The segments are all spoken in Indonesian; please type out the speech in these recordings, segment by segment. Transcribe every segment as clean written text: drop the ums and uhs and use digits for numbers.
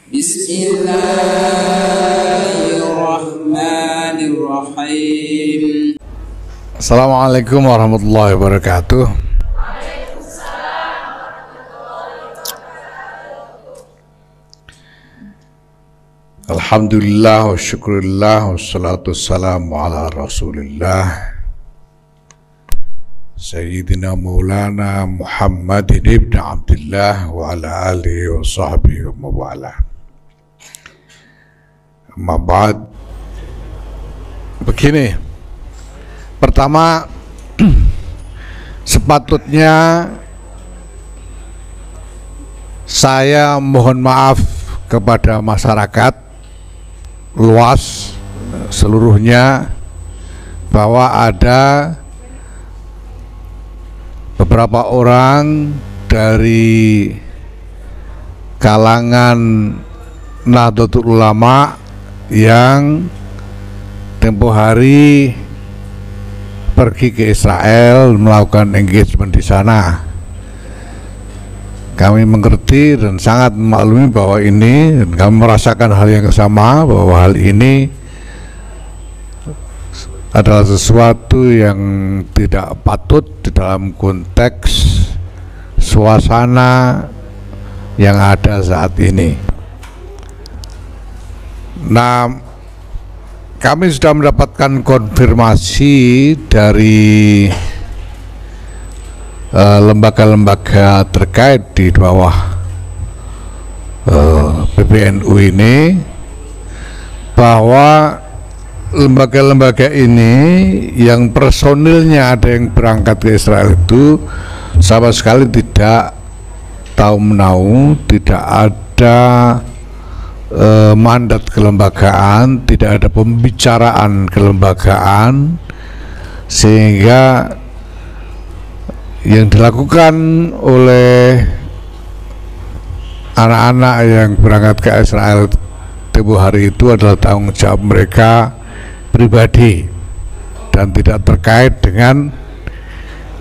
Bismillahirrahmanirrahim. Assalamualaikum warahmatullahi wabarakatuh. Alhamdulillah wa syukurillah wassalatu wassalamu ala rasulillah Sayyidina Maulana Muhammadin ibn Abdullah wa ala alihi wa sahbihi wa mawala. Amma ba'd. Begini, pertama sepatutnya saya mohon maaf kepada masyarakat luas seluruhnya bahwa ada beberapa orang dari kalangan Nahdlatul Ulama yang tempo hari pergi ke Israel melakukan engagement di sana. Kami mengerti dan sangat memaklumi bahwa ini, dan kami merasakan hal yang sama, bahwa hal ini adalah sesuatu yang tidak patut di dalam konteks suasana yang ada saat ini. Nah, kami sudah mendapatkan konfirmasi dari lembaga-lembaga terkait di bawah PBNU ini, bahwa lembaga-lembaga ini yang personilnya ada yang berangkat ke Israel itu sama sekali tidak tahu menahu, tidak ada mandat kelembagaan, tidak ada pembicaraan kelembagaan, sehingga yang dilakukan oleh anak-anak yang berangkat ke Israel tempo hari itu adalah tanggung jawab mereka pribadi dan tidak terkait dengan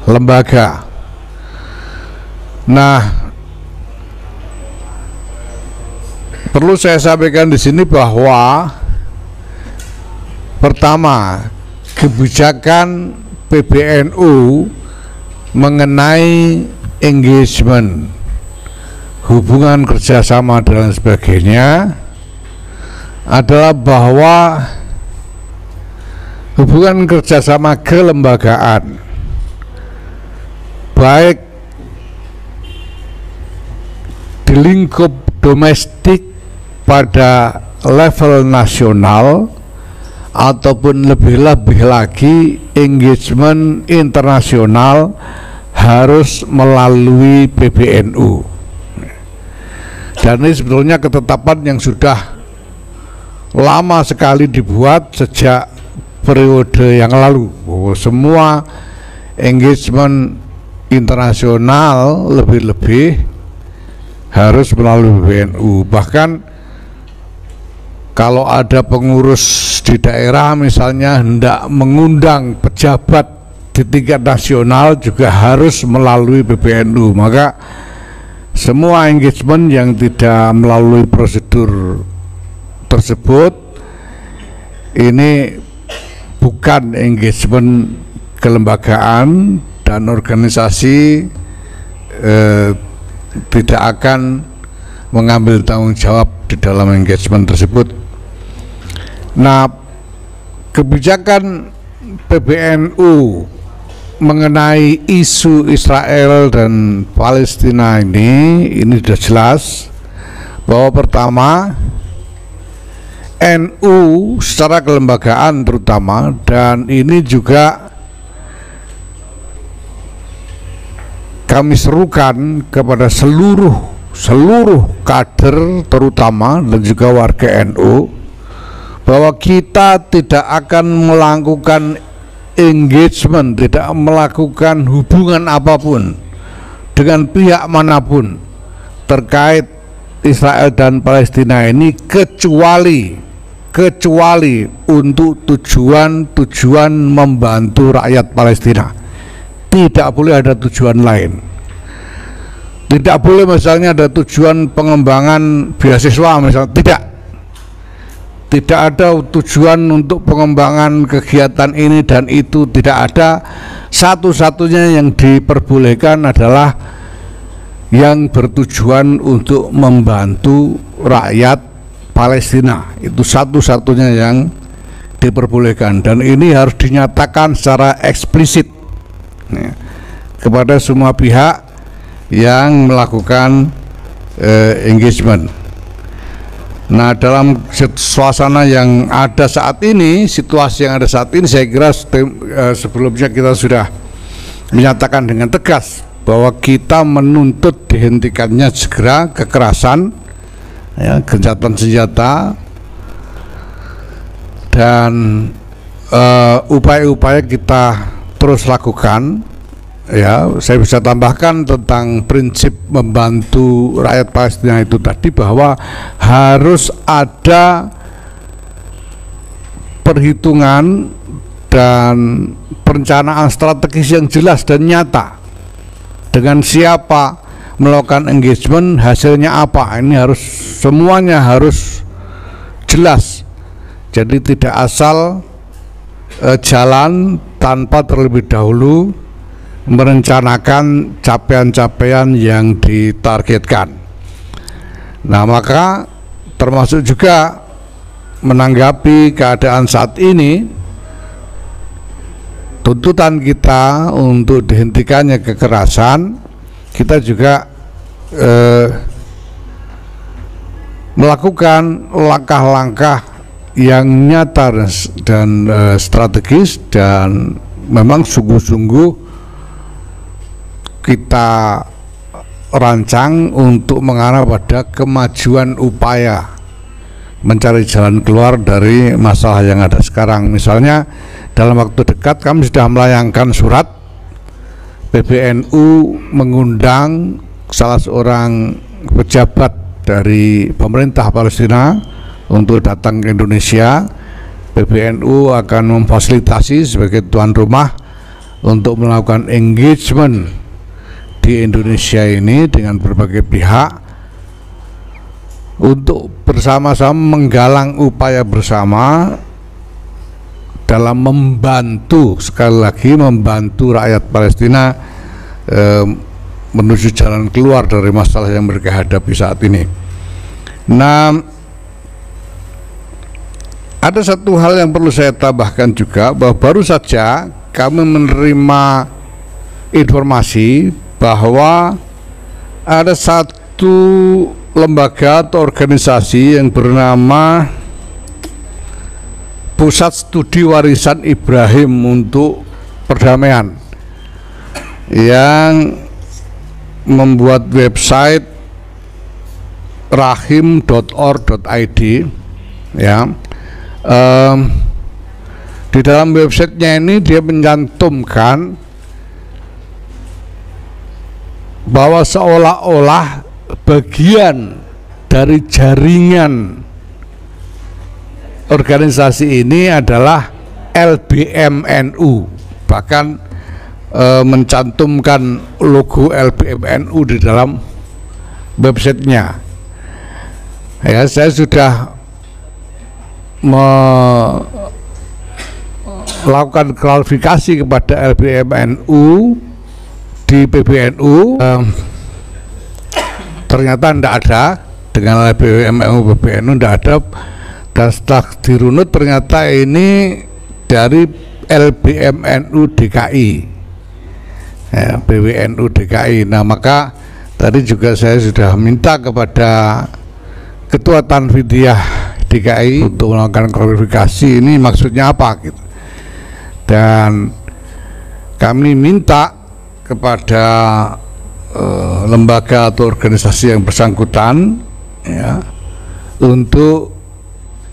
lembaga. Nah, perlu saya sampaikan di sini bahwa pertama, kebijakan PBNU mengenai engagement, hubungan kerjasama dan sebagainya adalah bahwa hubungan kerjasama kelembagaan baik di lingkup domestik pada level nasional ataupun lebih-lebih lagi engagement internasional harus melalui PBNU. Dan ini sebetulnya ketetapan yang sudah lama sekali dibuat sejak periode yang lalu, bahwa semua engagement internasional lebih-lebih harus melalui PBNU. Bahkan kalau ada pengurus di daerah misalnya hendak mengundang pejabat di tingkat nasional juga harus melalui PBNU. Maka semua engagement yang tidak melalui prosedur tersebut ini bukan engagement kelembagaan, dan organisasi tidak akan mengambil tanggung jawab di dalam engagement tersebut. Nah, kebijakan PBNU mengenai isu Israel dan Palestina ini sudah jelas bahwa pertama, NU secara kelembagaan terutama, dan ini juga kami serukan kepada seluruh kader terutama dan juga warga NU, bahwa kita tidak akan melakukan engagement, tidak melakukan hubungan apapun dengan pihak manapun terkait Israel dan Palestina ini kecuali untuk tujuan membantu rakyat Palestina. Tidak boleh ada tujuan lain. Tidak boleh misalnya ada tujuan pengembangan beasiswa misalnya, tidak ada tujuan untuk pengembangan kegiatan ini dan itu, tidak ada. Satu-satunya yang diperbolehkan adalah yang bertujuan untuk membantu rakyat Palestina. Itu satu-satunya yang diperbolehkan, dan ini harus dinyatakan secara eksplisit ya, kepada semua pihak yang melakukan engagement. Nah, dalam suasana yang ada saat ini, situasi yang ada saat ini, saya kira sebelumnya kita sudah menyatakan dengan tegas bahwa kita menuntut dihentikannya segera kekerasan, ya, gencatan senjata, dan upaya-upaya kita terus lakukan. Ya, saya bisa tambahkan tentang prinsip membantu rakyat Palestina itu tadi, bahwa harus ada perhitungan dan perencanaan strategis yang jelas dan nyata. Dengan siapa melakukan engagement, hasilnya apa, ini harus semuanya harus jelas. Jadi tidak asal jalan tanpa terlebih dahulu merencanakan capaian-capaian yang ditargetkan. Nah, maka termasuk juga menanggapi keadaan saat ini, tuntutan kita untuk dihentikannya kekerasan, kita juga melakukan langkah-langkah yang nyata dan strategis, dan memang sungguh-sungguh kita rancang untuk mengarah pada kemajuan upaya mencari jalan keluar dari masalah yang ada sekarang. Misalnya dalam waktu dekat kami sudah melayangkan surat, PBNU mengundang salah seorang pejabat dari pemerintah Palestina untuk datang ke Indonesia. PBNU akan memfasilitasi sebagai tuan rumah untuk melakukan engagement di Indonesia ini dengan berbagai pihak untuk bersama-sama menggalang upaya bersama dalam membantu, sekali lagi membantu rakyat Palestina menuju jalan keluar dari masalah yang mereka hadapi saat ini. Nah, ada satu hal yang perlu saya tambahkan juga, bahwa baru saja kami menerima informasi bahwa ada satu lembaga atau organisasi yang bernama Pusat Studi Warisan Ibrahim untuk Perdamaian yang membuat website rahim.org.id, ya. Di dalam websitenya ini dia mencantumkan bahwa seolah-olah bagian dari jaringan organisasi ini adalah LBMNU, bahkan mencantumkan logo LBMNU di dalam websitenya. Ya, saya sudah melakukan klarifikasi kepada LBMNU di PBNU, ternyata tidak ada, dengan LBMNU PBNU tidak ada, dan setelah dirunut ternyata ini dari LBMNU DKI, ya, PBNU DKI. Nah, maka tadi juga saya sudah minta kepada Ketua Tanfidiyah DKI untuk melakukan klarifikasi ini maksudnya apa gitu, dan kami minta kepada lembaga atau organisasi yang bersangkutan, ya, untuk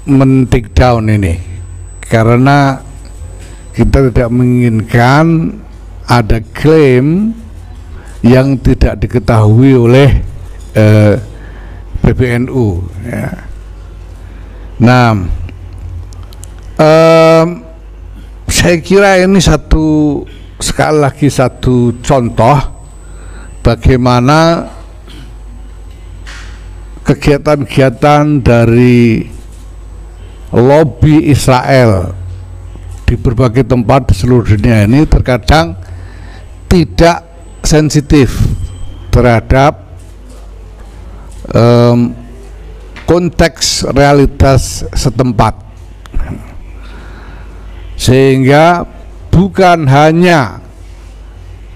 men-take down ini, karena kita tidak menginginkan ada klaim yang tidak diketahui oleh PBNU, ya. Nah, saya kira ini sekali lagi satu contoh bagaimana kegiatan-kegiatan dari lobby Israel di berbagai tempat di seluruh dunia ini terkadang tidak sensitif terhadap konteks realitas setempat, sehingga bukan hanya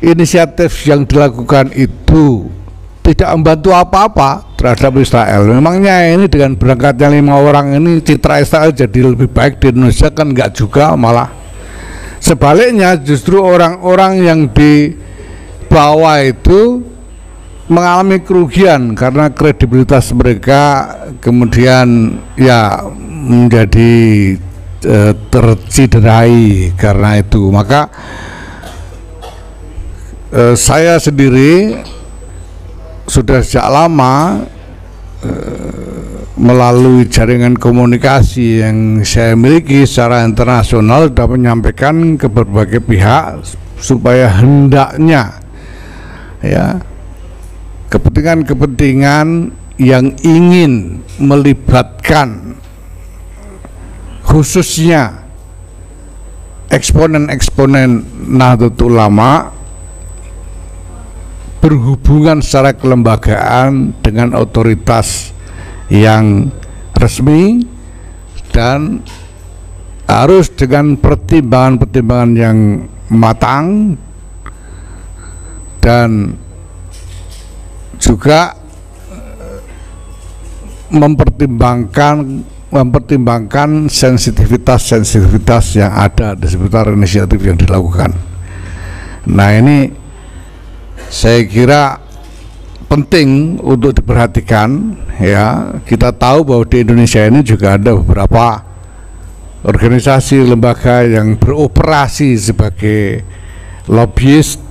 inisiatif yang dilakukan itu tidak membantu apa-apa terhadap Israel. Memangnya ini dengan berangkatnya 5 orang ini citra Israel jadi lebih baik di Indonesia? Kan enggak juga, malah sebaliknya justru orang-orang yang di bawah itu mengalami kerugian karena kredibilitas mereka kemudian ya menjadi terciderai karena itu. Maka saya sendiri sudah sejak lama melalui jaringan komunikasi yang saya miliki secara internasional sudah menyampaikan ke berbagai pihak supaya hendaknya ya kepentingan-kepentingan yang ingin melibatkan khususnya eksponen-eksponen Nahdlatul Ulama berhubungan secara kelembagaan dengan otoritas yang resmi dan harus dengan pertimbangan-pertimbangan yang matang dan juga mempertimbangkan sensitivitas yang ada di seputar inisiatif yang dilakukan. Nah, ini saya kira penting untuk diperhatikan ya. Kita tahu bahwa di Indonesia ini juga ada beberapa organisasi lembaga yang beroperasi sebagai lobbyist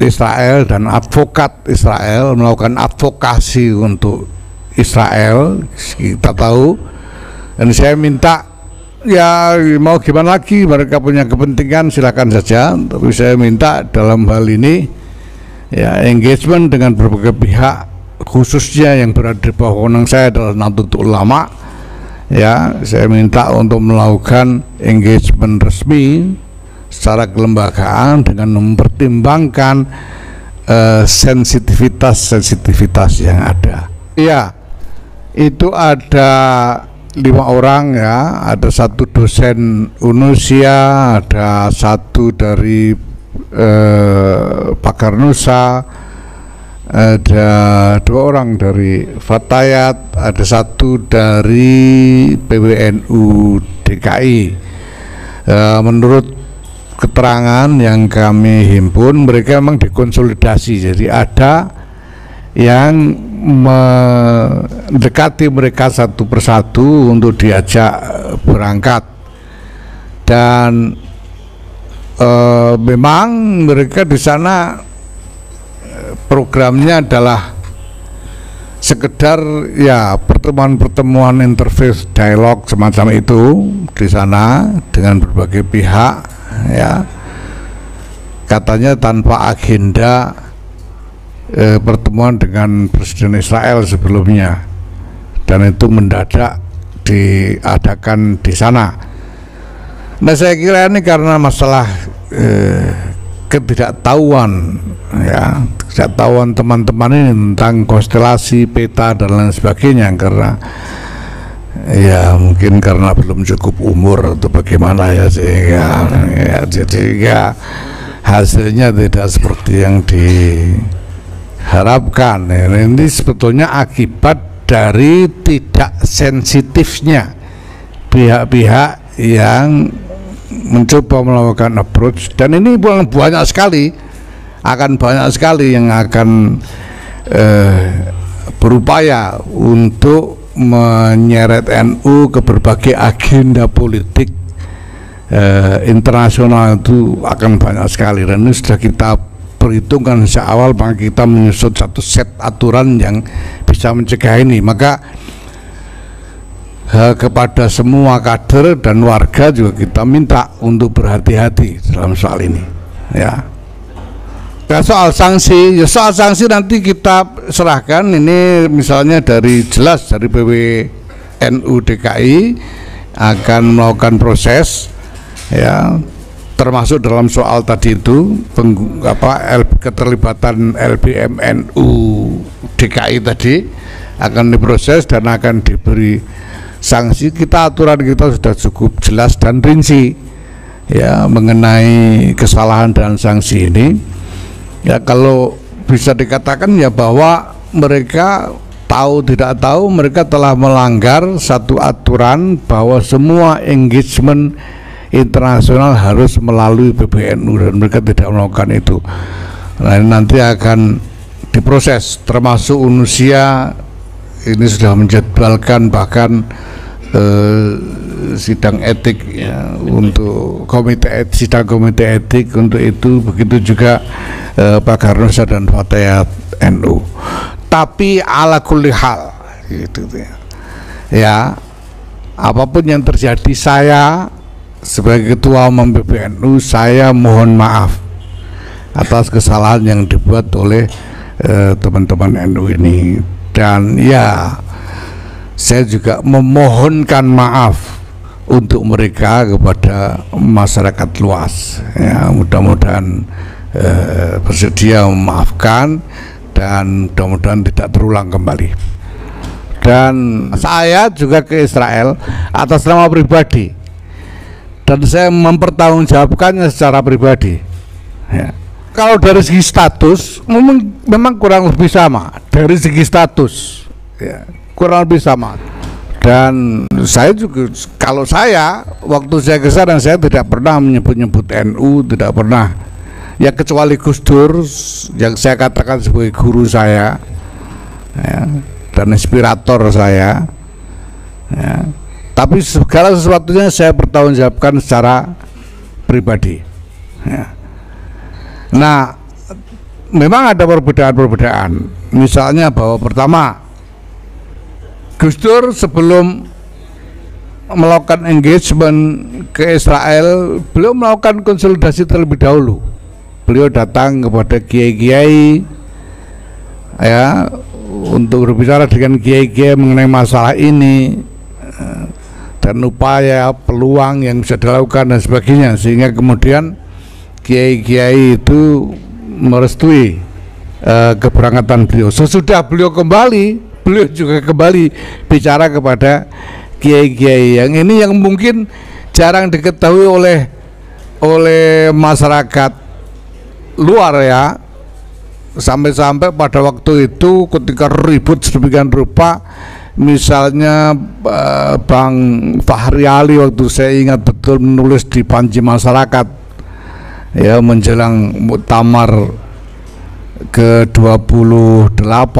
Israel dan advokat Israel, melakukan advokasi untuk Israel. Kita tahu, dan saya minta ya mau gimana lagi, mereka punya kepentingan silakan saja, tapi saya minta dalam hal ini ya engagement dengan berbagai pihak, khususnya yang berada di bawah wewenang saya adalah Nahdlatul Ulama. Ya, saya minta untuk melakukan engagement resmi secara kelembagaan dengan mempertimbangkan sensitivitas yang ada. Ya, itu ada 5 orang ya, ada 1 dosen Unusia, ada 1 dari Pakar Nusa, ada 2 orang dari Fatayat, ada 1 dari PWNU DKI. Menurut keterangan yang kami himpun, mereka memang dikonsolidasi, jadi ada yang mendekati mereka satu persatu untuk diajak berangkat, dan memang mereka di sana programnya adalah sekedar ya pertemuan-pertemuan interface dialog semacam itu di sana dengan berbagai pihak ya, katanya tanpa agenda pertemuan dengan Presiden Israel sebelumnya, dan itu mendadak diadakan di sana. Nah, saya kira ini karena masalah ketidaktahuan ya, ketidaktahuan teman-teman ini tentang konstelasi peta dan lain sebagainya, karena ya mungkin karena belum cukup umur atau bagaimana ya, sehingga ya, jadi hasilnya tidak seperti yang diharapkan. Ini sebetulnya akibat dari tidak sensitifnya pihak-pihak yang mencoba melakukan approach, dan ini banyak sekali yang akan berupaya untuk menyeret NU ke berbagai agenda politik internasional. Itu akan banyak sekali, dan ini sudah kita perhitungkan sejak awal, maka kita menyusun satu set aturan yang bisa mencegah ini. Maka kepada semua kader dan warga juga kita minta untuk berhati-hati dalam soal ini ya. Nah, soal sanksi nanti kita serahkan ini misalnya jelas dari PWNU DKI akan melakukan proses ya, termasuk dalam soal tadi itu keterlibatan LBMNU DKI tadi akan diproses dan akan diberi sanksi. Aturan kita sudah cukup jelas dan rinci ya mengenai kesalahan dan sanksi ini. Ya, kalau bisa dikatakan ya bahwa mereka tahu tidak tahu mereka telah melanggar satu aturan bahwa semua engagement internasional harus melalui PBNU dan mereka tidak melakukan itu. Nah, nanti akan diproses, termasuk UNUSIA ini sudah menjadwalkan bahkan sidang etik ya, untuk sidang komite etik untuk itu, begitu juga Pak Garnusa dan Fatayat NU. Tapi ala kulli hal gitu ya, apapun yang terjadi, saya sebagai ketua umum PBNU saya mohon maaf atas kesalahan yang dibuat oleh teman-teman NU ini, dan ya saya juga memohonkan maaf untuk mereka kepada masyarakat luas ya, mudah-mudahan bersedia memaafkan dan mudah-mudahan tidak terulang kembali. Dan saya juga ke Israel atas nama pribadi dan saya mempertanggungjawabkannya secara pribadi ya. Kalau dari segi status memang kurang lebih sama, dari segi status ya, kurang lebih sama. Dan saya juga, kalau saya waktu saya ke sana saya tidak pernah menyebut-nyebut NU, tidak pernah ya, kecuali Gus Dur yang saya katakan sebagai guru saya ya, dan inspirator saya ya. Tapi segala sesuatunya saya bertanggungjawabkan secara pribadi ya. Nah, memang ada perbedaan-perbedaan. Misalnya bahwa pertama, Gus Dur sebelum melakukan engagement ke Israel, beliau melakukan konsolidasi terlebih dahulu. Beliau datang kepada kiai-kiai ya untuk berbicara dengan kiai-kiai mengenai masalah ini dan upaya peluang yang bisa dilakukan dan sebagainya, sehingga kemudian kiai-kiai itu merestui keberangkatan beliau. Sesudah beliau kembali, beliau juga kembali bicara kepada kiai-kiai yang mungkin jarang diketahui oleh masyarakat luar ya, sampai-sampai pada waktu itu ketika ribut sedemikian rupa, misalnya Bang Fahri Ali waktu saya ingat betul menulis di Panji Masyarakat ya menjelang muktamar ke-28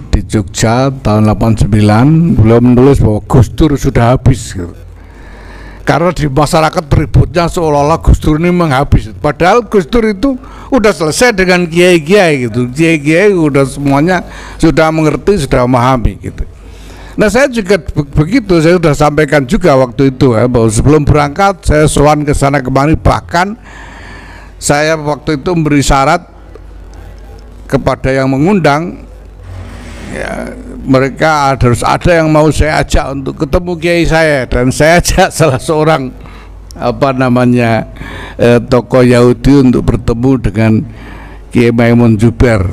di Jogja tahun 89, beliau menulis bahwa Gus Dur sudah habis gitu. Karena di masyarakat ributnya seolah-olah Gus Dur ini menghabis, padahal Gus Dur itu udah selesai dengan kiai-kiai gitu. Kiai-kiai udah semuanya sudah mengerti, sudah memahami gitu. Nah, saya juga begitu, saya sudah sampaikan juga waktu itu ya, bahwa sebelum berangkat saya sowan ke sana kemari, bahkan saya waktu itu memberi syarat kepada yang mengundang ya, mereka harus ada yang mau saya ajak untuk ketemu kiai saya, dan saya ajak salah seorang tokoh Yahudi untuk bertemu dengan Kiai Maimun Zubair.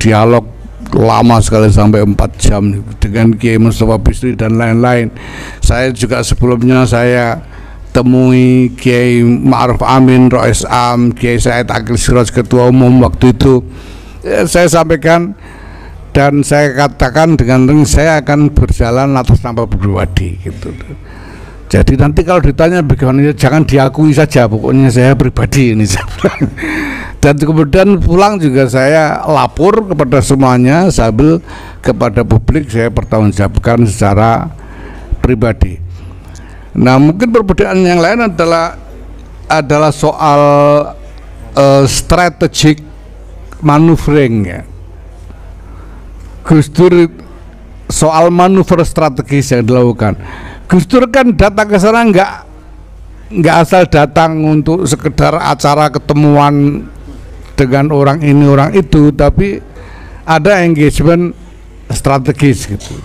Dialog lama sekali sampai 4 jam dengan Kiai Mustafa Bisri dan lain-lain. Saya juga sebelumnya saya temui Kiai Ma'ruf Amin, Rois Am, Kiai Said Akil Siraj ketua umum waktu itu. Saya sampaikan dan saya katakan dengan saya akan berjalan atas nama pribadi gitu. Jadi nanti kalau ditanya bagaimana, jangan diakui saja, pokoknya saya pribadi ini. Dan kemudian pulang juga saya lapor kepada semuanya sambil kepada publik saya bertanggungjawabkan secara pribadi. Nah, mungkin perbedaan yang lain adalah soal strategic maneuvering ya. Gus Dur soal manuver strategis yang dilakukan. Gus Dur kan datang ke sana nggak asal datang untuk sekedar acara ketemuan dengan orang ini orang itu, tapi ada engagement strategis gitu.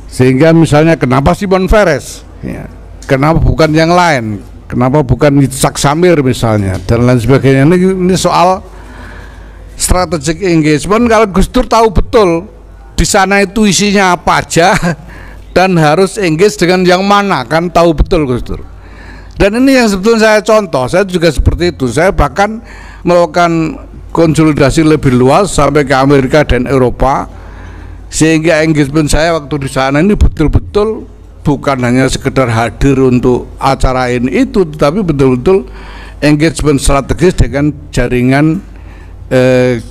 Sehingga misalnya kenapa Shimon Peres, ya, kenapa bukan yang lain, kenapa bukan Yitzhak Samir misalnya, dan lain sebagainya. Ini soal strategic engagement. Kalau Gus Dur tahu betul di sana itu isinya apa aja dan harus engage dengan yang mana, kan tahu betul Gus Dur. Dan ini yang sebetulnya saya contoh, saya juga seperti itu. Saya bahkan melakukan konsolidasi lebih luas sampai ke Amerika dan Eropa, sehingga engagement saya waktu di sana ini betul-betul bukan hanya sekedar hadir untuk acara ini itu, tetapi betul-betul engagement strategis dengan jaringan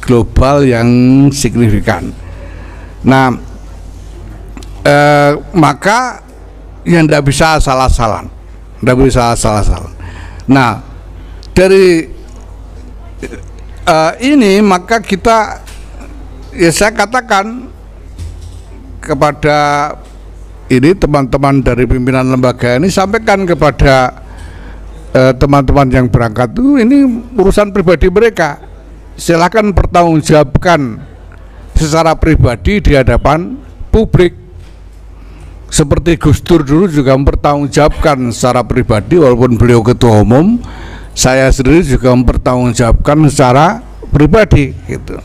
global yang signifikan. Nah, maka yang tidak bisa asal-asalan. Tidak bisa asal-asalan. Nah, dari ini maka kita, ya saya katakan kepada ini teman-teman dari pimpinan lembaga ini, sampaikan kepada teman-teman yang berangkat itu, ini urusan pribadi mereka. Silakan pertanggungjawabkan secara pribadi di hadapan publik. Seperti Gus Dur dulu juga mempertanggungjawabkan secara pribadi, walaupun beliau ketua umum, saya sendiri juga mempertanggungjawabkan secara pribadi gitu.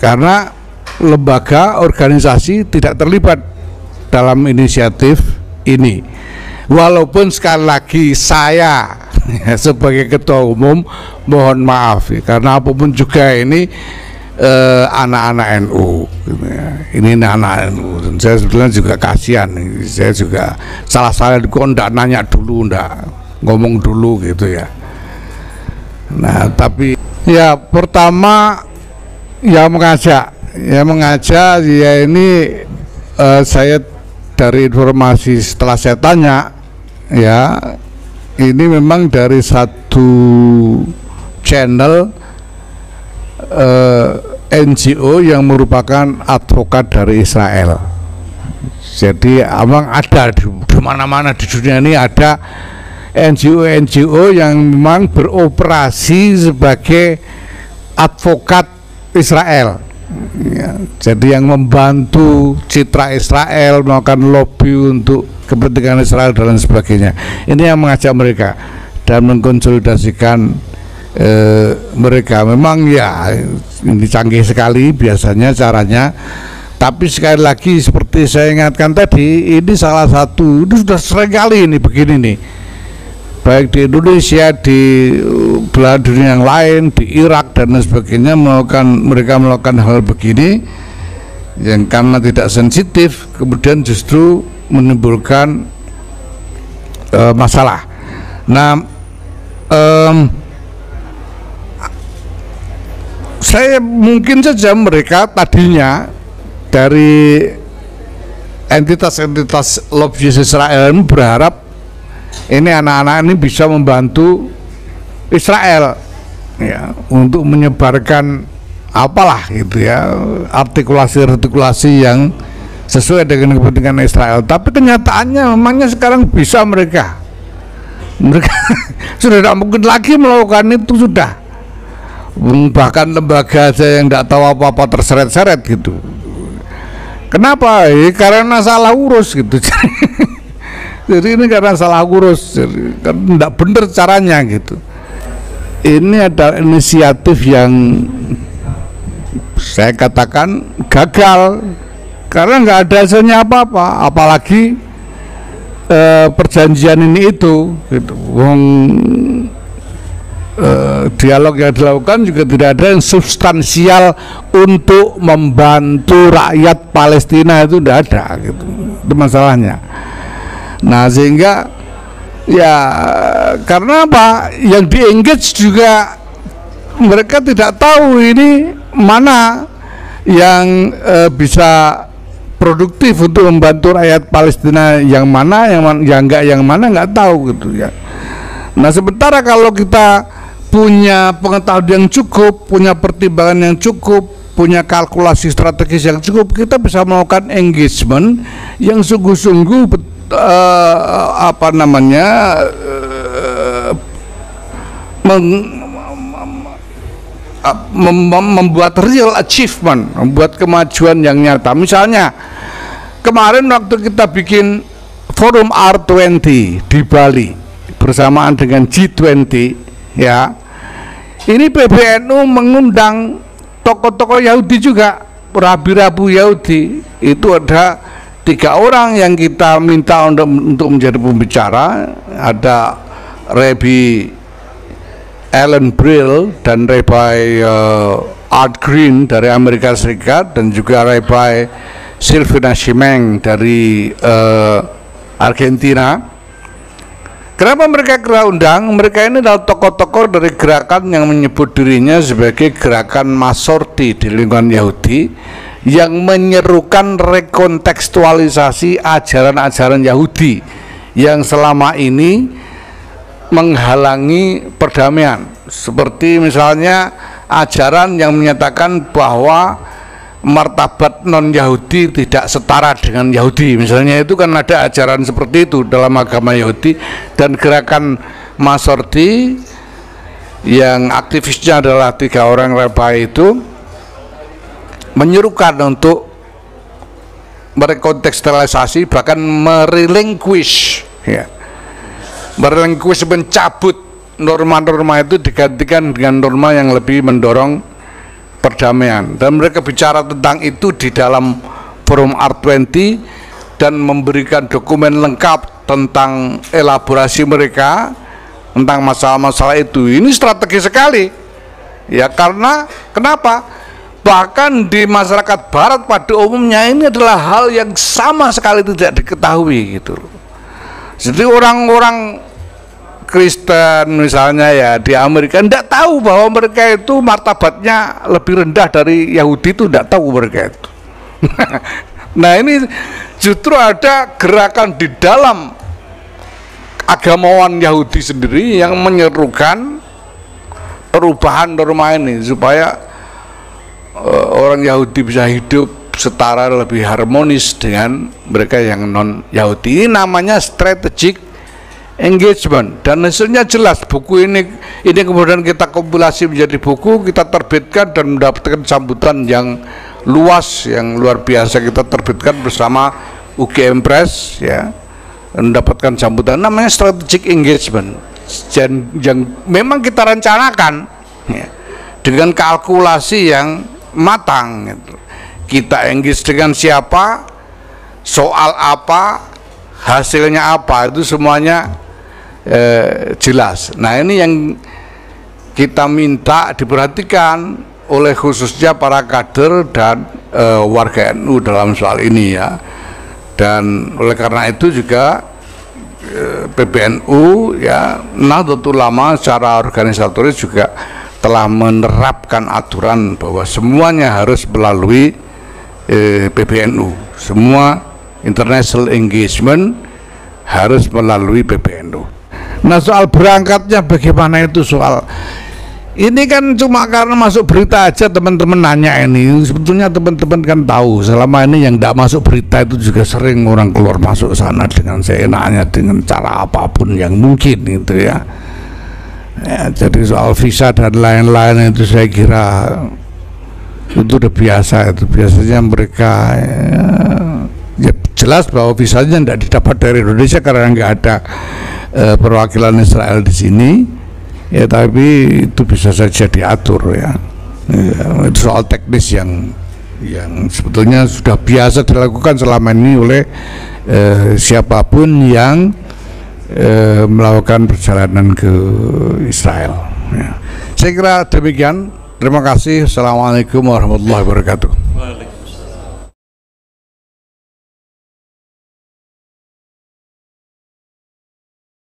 Karena lembaga organisasi tidak terlibat dalam inisiatif ini. Walaupun sekali lagi saya sebagai ketua umum mohon maaf ya, karena apapun juga ini anak-anak NU gitu ya. Ini anak NU, dan saya sebetulnya juga kasihan. Saya juga salah kok ndak nanya dulu, ndak ngomong dulu gitu ya. Nah, tapi ya pertama ya mengajak ya ini saya dari informasi setelah saya tanya ya, ini memang dari satu channel NGO yang merupakan advokat dari Israel. Jadi memang ada di mana-mana di dunia ini ada NGO yang memang beroperasi sebagai advokat Israel. Ya, jadi yang membantu citra Israel, melakukan lobby untuk kepentingan Israel dan lain sebagainya. Ini yang mengajak mereka dan mengkonsolidasikan mereka. Memang ya ini canggih sekali biasanya caranya, tapi sekali lagi seperti saya ingatkan tadi, ini salah satu, ini sudah sering kali ini begini nih, baik di Indonesia, di belahan dunia yang lain, di Irak dan lain sebagainya, mereka melakukan hal begini yang karena tidak sensitif kemudian justru menimbulkan masalah. Nah, saya mungkin saja mereka tadinya dari entitas-entitas lobbyis Israel ini berharap ini anak-anak ini bisa membantu Israel ya, untuk menyebarkan apalah gitu ya, artikulasi yang sesuai dengan kepentingan Israel. Tapi kenyataannya memangnya sekarang bisa mereka sudah tidak mungkin lagi melakukan itu, sudah. Bahkan lembaga saya yang tidak tahu apa-apa terseret-seret gitu. Kenapa? Karena salah urus gitu. Jadi ini karena salah urus, jadi kan tidak benar caranya gitu. Ini adalah inisiatif yang saya katakan gagal karena nggak ada hasilnya apa-apa, apalagi perjanjian ini itu gitu. Dialog yang dilakukan juga tidak ada yang substansial untuk membantu rakyat Palestina, itu tidak ada gitu. Itu masalahnya. Nah, sehingga ya karena apa, yang di-engage juga mereka tidak tahu ini mana yang bisa produktif untuk membantu rakyat Palestina, yang mana yang nggak tahu gitu ya. Nah, sementara kalau kita punya pengetahuan yang cukup, punya pertimbangan yang cukup, punya kalkulasi strategis yang cukup, kita bisa melakukan engagement yang sungguh-sungguh membuat real achievement, membuat kemajuan yang nyata. Misalnya kemarin waktu kita bikin forum R20 di Bali bersamaan dengan G20 ya, ini PBNU mengundang tokoh-tokoh Yahudi juga, rabi-rabi Yahudi. Itu ada 3 orang yang kita minta untuk menjadi pembicara. Ada Rabbi Alan Brill dan Rabbi Art Green dari Amerika Serikat, dan juga Rabbi Silvina Shimeng dari Argentina. Kenapa mereka kita undang? Mereka ini adalah tokoh-tokoh dari gerakan yang menyebut dirinya sebagai gerakan Masorti di lingkungan Yahudi, yang menyerukan rekontekstualisasi ajaran-ajaran Yahudi yang selama ini menghalangi perdamaian. Seperti misalnya ajaran yang menyatakan bahwa martabat non-Yahudi tidak setara dengan Yahudi, misalnya. Itu kan ada ajaran seperti itu dalam agama Yahudi. Dan gerakan Masorti yang aktivisnya adalah 3 orang rabbi itu menyerukan untuk merekontekstualisasi, bahkan merelinquish ya, mencabut norma-norma itu, digantikan dengan norma yang lebih mendorong perdamaian. Dan mereka bicara tentang itu di dalam forum R20 dan memberikan dokumen lengkap tentang elaborasi mereka tentang masalah-masalah itu. Ini strategi sekali ya, karena kenapa? Bahkan di masyarakat barat pada umumnya ini adalah hal yang sama sekali tidak diketahui gitu. Jadi orang-orang Kristen misalnya ya di Amerika tidak tahu bahwa mereka itu martabatnya lebih rendah dari Yahudi, itu tidak tahu mereka itu. Nah, ini justru ada gerakan di dalam agamawan Yahudi sendiri yang menyerukan perubahan norma ini supaya orang Yahudi bisa hidup setara, lebih harmonis dengan mereka yang non Yahudi. Ini namanya strategic engagement, dan hasilnya jelas. Buku ini kemudian kita kompilasi menjadi buku, kita terbitkan dan mendapatkan sambutan yang luas, yang luar biasa. Kita terbitkan bersama UGM Press ya, mendapatkan sambutan. Namanya strategic engagement, yang memang kita rencanakan ya, dengan kalkulasi yang matang gitu. Kita engage dengan siapa, soal apa, hasilnya apa, itu semuanya jelas. Nah, ini yang kita minta diperhatikan oleh khususnya para kader dan warga NU dalam soal ini ya. Dan oleh karena itu juga PBNU ya, Nahdlatul Ulama secara organisatoris juga telah menerapkan aturan bahwa semuanya harus melalui PBNU. Semua international engagement harus melalui PBNU. Nah, soal berangkatnya bagaimana, itu soal ini kan cuma karena masuk berita aja teman-teman nanya ini. Sebetulnya teman-teman kan tahu selama ini yang tidak masuk berita itu juga sering orang keluar masuk sana dengan seenaknya, dengan cara apapun yang mungkin gitu ya. Ya, jadi soal visa dan lain-lain itu saya kira itu udah biasa. Itu biasanya mereka ya jelas bahwa visanya tidak didapat dari Indonesia karena nggak ada perwakilan Israel di sini ya, tapi itu bisa saja diatur ya. Itu soal teknis yang sebetulnya sudah biasa dilakukan selama ini oleh siapapun yang melakukan perjalanan ke Israel ya. Saya kira demikian. Terima kasih. Assalamualaikum warahmatullahi wabarakatuh.